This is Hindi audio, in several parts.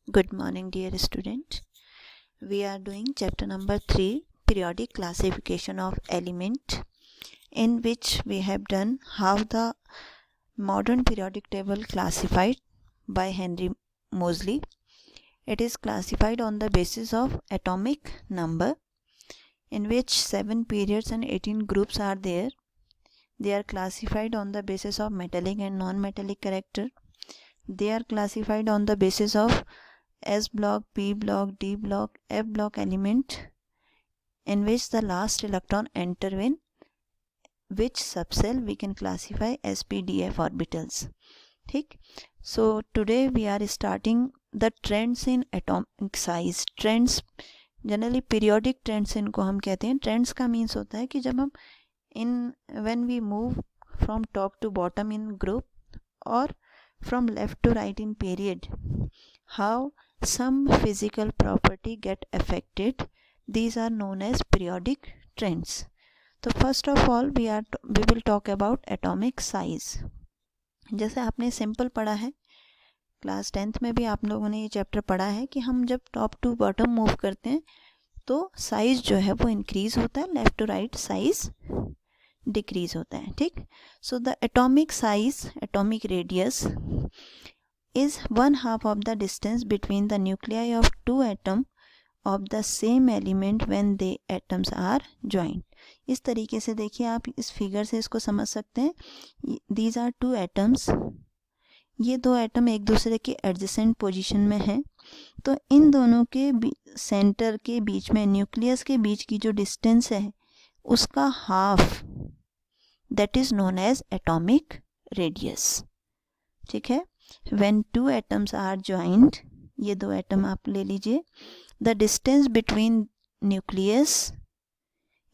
Good morning, dear student. We are doing chapter number 3, periodic classification of element, in which we have done how the modern periodic table classified by Henry Moseley. It is classified on the basis of atomic number, in which 7 periods and 18 groups are there. They are classified on the basis of metallic and non-metallic character. They are classified on the basis of S block, P block, D block, F block element, in which the last electron enter in which subcell we can classify as p d f orbitals. ठीक. So today we are starting the trends in atomic size. Trends generally periodic trends इनको हम कहते हैं. Trends का मीन्स होता है कि जब हम when we move from top to bottom in group or from left to right in period, how some physical property get affected. These are known as periodic trends. So first of all we will talk about atomic size. जैसे आपने सिंपल पढ़ा है, क्लास 10th में भी आप लोगों ने ये चैप्टर पढ़ा है कि हम जब टॉप टू बॉटम मूव करते हैं तो साइज जो है वो इंक्रीज होता है, left to right size decrease होता है. ठीक. So the atomic size, atomic radius is 1/2 of the distance between the nuclei of two atoms of the same element when the atoms are joined. इस तरीके से देखिए, आप इस फिगर से इसको समझ सकते हैं. These are two atoms. ये दो एटम एक दूसरे के एडजेसेंट पोजीशन में हैं. तो इन दोनों के सेंटर के बीच में, न्यूक्लियस के बीच की जो डिस्टेंस है उसका half, that is known as atomic radius. ठीक है. When two atoms are joined, ये दो एटम आप ले लीजिए, the distance between nucleus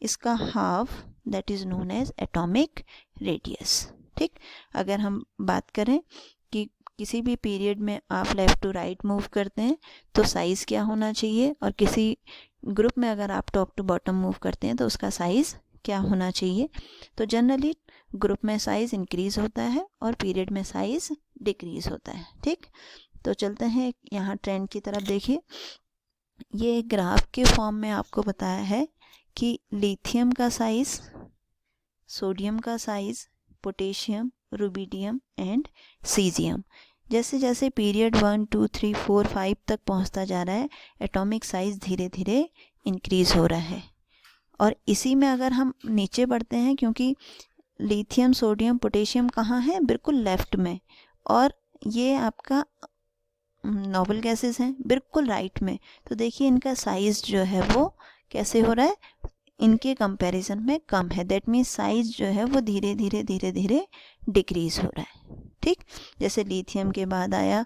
इसका half, that is known as atomic radius. ठीक. अगर हम बात करें कि किसी भी पीरियड में आप लेफ्ट टू राइट मूव करते हैं तो साइज़ क्या होना चाहिए, और किसी ग्रुप में अगर आप टॉप टू बॉटम मूव करते हैं तो उसका साइज़ क्या होना चाहिए. तो जनरली ग्रुप में साइज़ इंक्रीज होता है और पीरियड में साइज़ डिक्रीज होता है. ठीक. तो चलते हैं यहाँ ट्रेंड की तरफ. देखिए, ये ग्राफ के फॉर्म में आपको बताया है कि लिथियम का साइज़, सोडियम का size, potassium, rubidium and caesium, जैसे जैसे पीरियड 1, 2, 3, 4, 5 तक पहुँचता जा रहा है, एटॉमिक साइज़ धीरे धीरे इंक्रीज हो रहा है. और इसी में अगर हम नीचे बढ़ते हैं, क्योंकि लिथियम, सोडियम, पोटेशियम कहाँ है, बिल्कुल लेफ्ट में, और ये आपका नोबल गैसेस हैं बिल्कुल राइट में. तो देखिए इनका साइज़ जो है वो कैसे हो रहा है, इनके कंपैरिजन में कम है. दैट मीन्स साइज़ जो है वो धीरे धीरे डिक्रीज हो रहा है. ठीक. जैसे लिथियम के बाद आया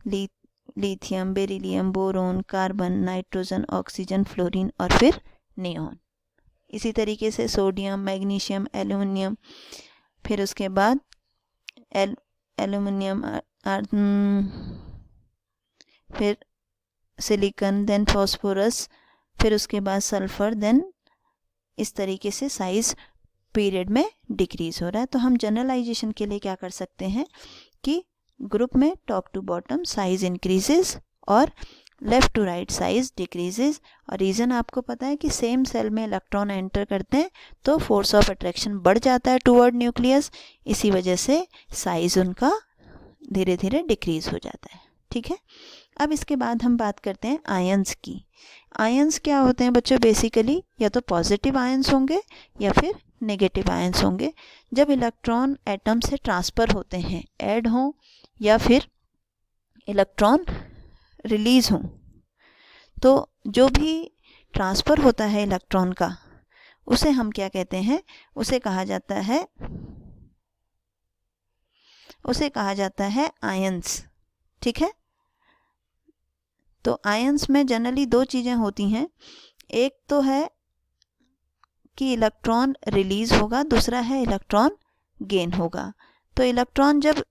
lithium, beryllium, boron, carbon, nitrogen, oxygen, fluorine और फिर नियॉन. इसी तरीके से सोडियम, मैग्नीशियम, एल्युमिनियम, फिर उसके बाद एल्युमिनियम, फिर सिलिकॉन, देन फास्फोरस, फिर उसके बाद सल्फर, देन इस तरीके से साइज़ पीरियड में डिक्रीज हो रहा है. तो हम जनरलाइजेशन के लिए क्या कर सकते हैं कि ग्रुप में top to bottom size increases और left to right size decreases. और रीज़न आपको पता है कि सेम सेल में इलेक्ट्रॉन एंटर करते हैं तो फोर्स ऑफ अट्रैक्शन बढ़ जाता है टूवर्ड न्यूक्लियस. इसी वजह से साइज़ उनका धीरे धीरे डिक्रीज हो जाता है. ठीक है. अब इसके बाद हम बात करते हैं आयंस की. आयंस क्या होते हैं बच्चों? बेसिकली या तो पॉजिटिव आयंस होंगे या फिर नेगेटिव आयंस होंगे. जब इलेक्ट्रॉन एटम से ट्रांसफ़र होते हैं, ऐड हों या फिर इलेक्ट्रॉन रिलीज़ हों, तो जो भी ट्रांसफ़र होता है इलेक्ट्रॉन का, उसे हम क्या कहते हैं, उसे कहा जाता है आयंस. ठीक है. तो आयंस में जनरली दो चीज़ें होती हैं. एक तो है कि इलेक्ट्रॉन रिलीज़ होगा, दूसरा है इलेक्ट्रॉन गेन होगा. तो इलेक्ट्रॉन जब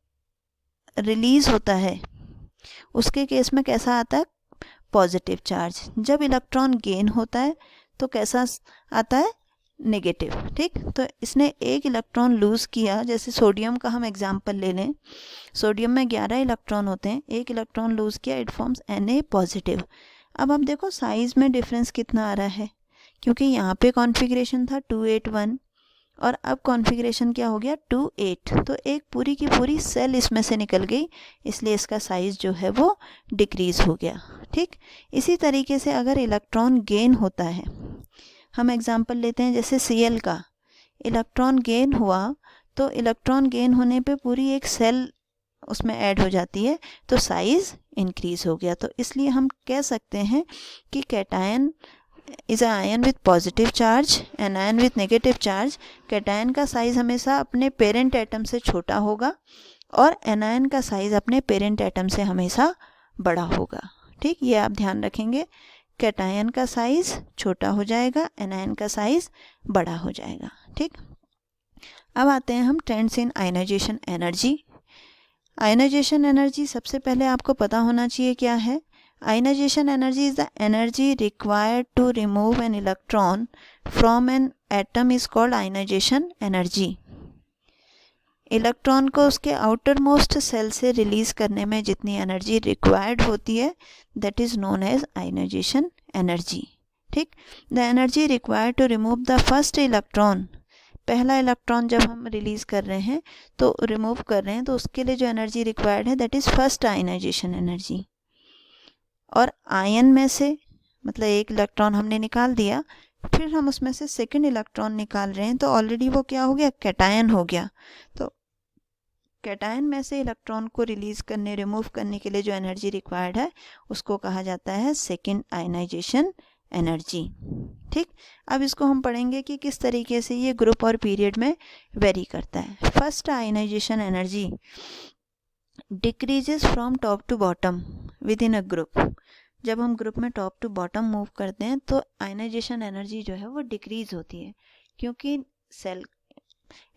रिलीज़ होता है उसके केस में कैसा आता है, पॉजिटिव चार्ज. जब इलेक्ट्रॉन गेन होता है तो कैसा आता है, नेगेटिव। ठीक, तो इसने एक इलेक्ट्रॉन लूज़ किया। जैसे सोडियम का हम एग्जांपल ले लें, सोडियम में 11 इलेक्ट्रॉन होते हैं, एक इलेक्ट्रॉन लूज़ किया, इट फॉर्म्स Na पॉजिटिव। अब आप देखो साइज़ में डिफरेंस कितना आ रहा है, क्योंकि यहाँ पे कॉन्फ़िगरेशन था 281 और अब कॉन्फ़िगरेशन क्या हो गया 28, तो एक पूरी की पूरी सेल इसमें से निकल गई, इसलिए इसका साइज़ जो है वो डिक्रीज़ हो गया। ठीक, इसी तरीके से अगर इलेक्ट्रॉन गेन होता है, हम एग्जांपल लेते हैं जैसे Cl का, इलेक्ट्रॉन गेन हुआ तो इलेक्ट्रॉन गेन होने पे पूरी एक सेल उसमें ऐड हो जाती है, तो साइज़ इंक्रीज़ हो गया। तो इसलिए हम कह सकते हैं कि cation is a ion with positive charge and ion with negative charge. Cation का साइज़ हमेशा अपने पेरेंट एटम से छोटा होगा और एनायन का साइज़ अपने पेरेंट एटम से हमेशा बड़ा होगा। ठीक, ये आप ध्यान रखेंगे, कैटायन का साइज़ छोटा हो जाएगा, एनायन का साइज़ बड़ा हो जाएगा। ठीक, अब आते हैं हम trends in ionisation energy. Ionisation energy सबसे पहले आपको पता होना चाहिए क्या है। Ionisation energy is the energy required to remove an electron from an atom is called ionisation energy. Electron को उसके आउटर मोस्ट सेल से रिलीज करने में जितनी एनर्जी रिक्वायर्ड होती है, that is known as ionisation energy. ठीक, the energy required to remove the first electron, पहला इलेक्ट्रॉन जब हम रिलीज कर रहे हैं तो रिमूव कर रहे हैं, तो उसके लिए जो एनर्जी रिक्वायर्ड है that is first ionisation energy. और आयन में से मतलब एक इलेक्ट्रॉन हमने निकाल दिया, फिर हम उसमें से सेकंड इलेक्ट्रॉन निकाल रहे हैं, तो ऑलरेडी वो क्या हो गया, कैटायन हो गया। तो कैटायन में से इलेक्ट्रॉन को रिलीज करने, रिमूव करने के लिए जो एनर्जी रिक्वायर्ड है उसको कहा जाता है सेकंड आयनाइजेशन एनर्जी। ठीक, अब इसको हम पढ़ेंगे कि किस तरीके से ये ग्रुप और पीरियड में वेरी करता है। First ionisation energy decreases from top to bottom within a group. जब हम ग्रुप में टॉप टू बॉटम मूव करते हैं तो आयनाइजेशन एनर्जी जो है वो डिक्रीज होती है, क्योंकि सेल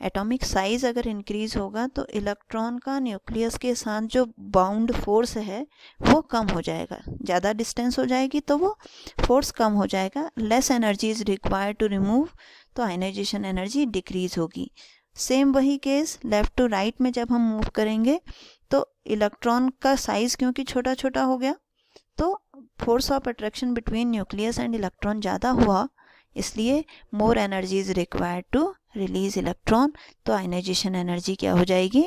एटॉमिक साइज अगर इंक्रीज होगा तो इलेक्ट्रॉन का न्यूक्लियस के साथ जो बाउंड फोर्स है वो कम हो जाएगा, ज़्यादा डिस्टेंस हो जाएगी तो वो फोर्स कम हो जाएगा, less energy is required to remove, तो आयनाइजेशन एनर्जी डिक्रीज होगी। सेम वही केस लेफ्ट टू राइट में जब हम मूव करेंगे तो इलेक्ट्रॉन का साइज क्योंकि छोटा छोटा हो गया तो force of attraction between nucleus and electron ज़्यादा हुआ, इसलिए more energy is required to release electron, तो आयनाइजेशन एनर्जी क्या हो जाएगी,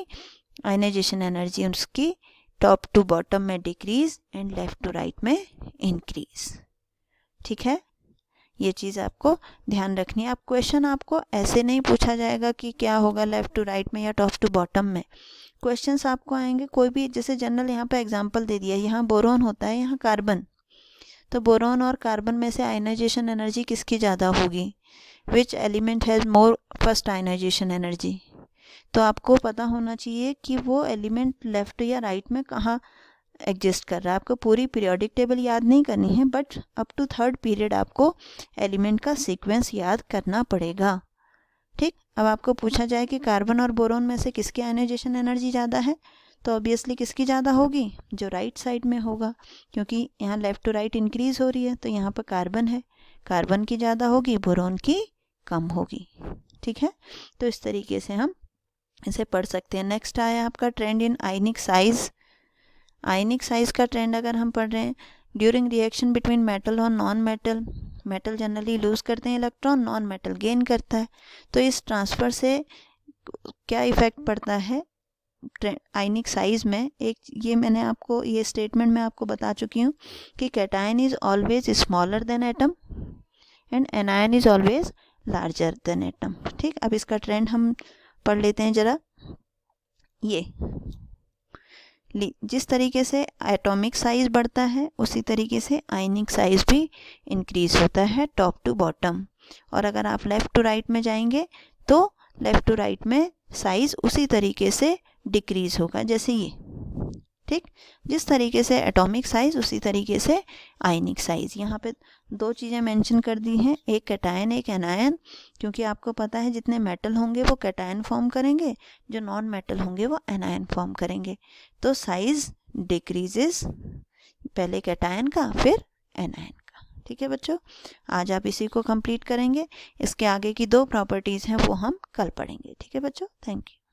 आयनाइजेशन एनर्जी उसकी टॉप टू बॉटम में decrease and left to right में इंक्रीज। ठीक है, ये चीज़ आपको ध्यान रखनी है। अब क्वेश्चन आपको ऐसे नहीं पूछा जाएगा कि क्या होगा लेफ्ट टू राइट में या टॉप टू बॉटम में। क्वेश्चंस आपको आएंगे कोई भी, जैसे जनरल यहाँ पे एग्जांपल दे दिया, यहाँ बोरोन होता है, यहाँ कार्बन, तो बोरोन और कार्बन में से आयनाइजेशन एनर्जी किसकी ज़्यादा होगी, which element has more first ionisation energy. तो आपको पता होना चाहिए कि वो एलिमेंट लेफ्ट या राइट में कहाँ एग्जिस्ट कर रहा है। आपको पूरी पीरियोडिक टेबल याद नहीं करनी है, but up to third period आपको एलिमेंट का सीक्वेंस याद करना पड़ेगा। ठीक, अब आपको पूछा जाए कि कार्बन और बोरोन में से किसकी आयनाइजेशन एनर्जी ज़्यादा है, तो ऑब्वियसली किसकी ज़्यादा होगी, जो राइट साइड में होगा, क्योंकि यहाँ लेफ्ट टू राइट इंक्रीज हो रही है, तो यहाँ पर कार्बन है, कार्बन की ज़्यादा होगी, बोरोन की कम होगी। ठीक है, तो इस तरीके से हम इसे पढ़ सकते हैं। नेक्स्ट आया आपका trend in ionic size. Ionic size का ट्रेंड अगर हम पढ़ रहे हैं, ड्यूरिंग रिएक्शन बिटवीन मेटल और non metal, metal generally lose करते हैं इलेक्ट्रॉन, नॉन मेटल गेन करता है, तो इस ट्रांसफ़र से क्या इफेक्ट पड़ता है आयनिक साइज में। एक ये मैंने आपको ये स्टेटमेंट में आपको बता चुकी हूँ कि cation is always smaller than atom and anion is always larger than atom. ठीक, अब इसका ट्रेंड हम पढ़ लेते हैं जरा। ये जिस तरीके से एटॉमिक साइज बढ़ता है उसी तरीके से आयनिक साइज भी इंक्रीज होता है टॉप टू बॉटम, और अगर आप लेफ़्ट टू राइट में जाएंगे तो लेफ़्ट टू राइट में साइज उसी तरीके से डिक्रीज होगा, जैसे ये। ठीक, जिस तरीके से एटॉमिक साइज उसी तरीके से आयनिक साइज। यहाँ पे दो चीज़ें मेंशन कर दी हैं, एक कैटायन एक एनायन, क्योंकि आपको पता है जितने मेटल होंगे वो कैटायन फॉर्म करेंगे, जो नॉन मेटल होंगे वो एनायन फॉर्म करेंगे, तो साइज डिक्रीजेस, पहले कैटायन का फिर एनायन का। ठीक है बच्चों, आज आप इसी को कंप्लीट करेंगे। इसके आगे की 2 प्रॉपर्टीज़ हैं वो हम कल पढ़ेंगे। ठीक है बच्चों, थैंक यू।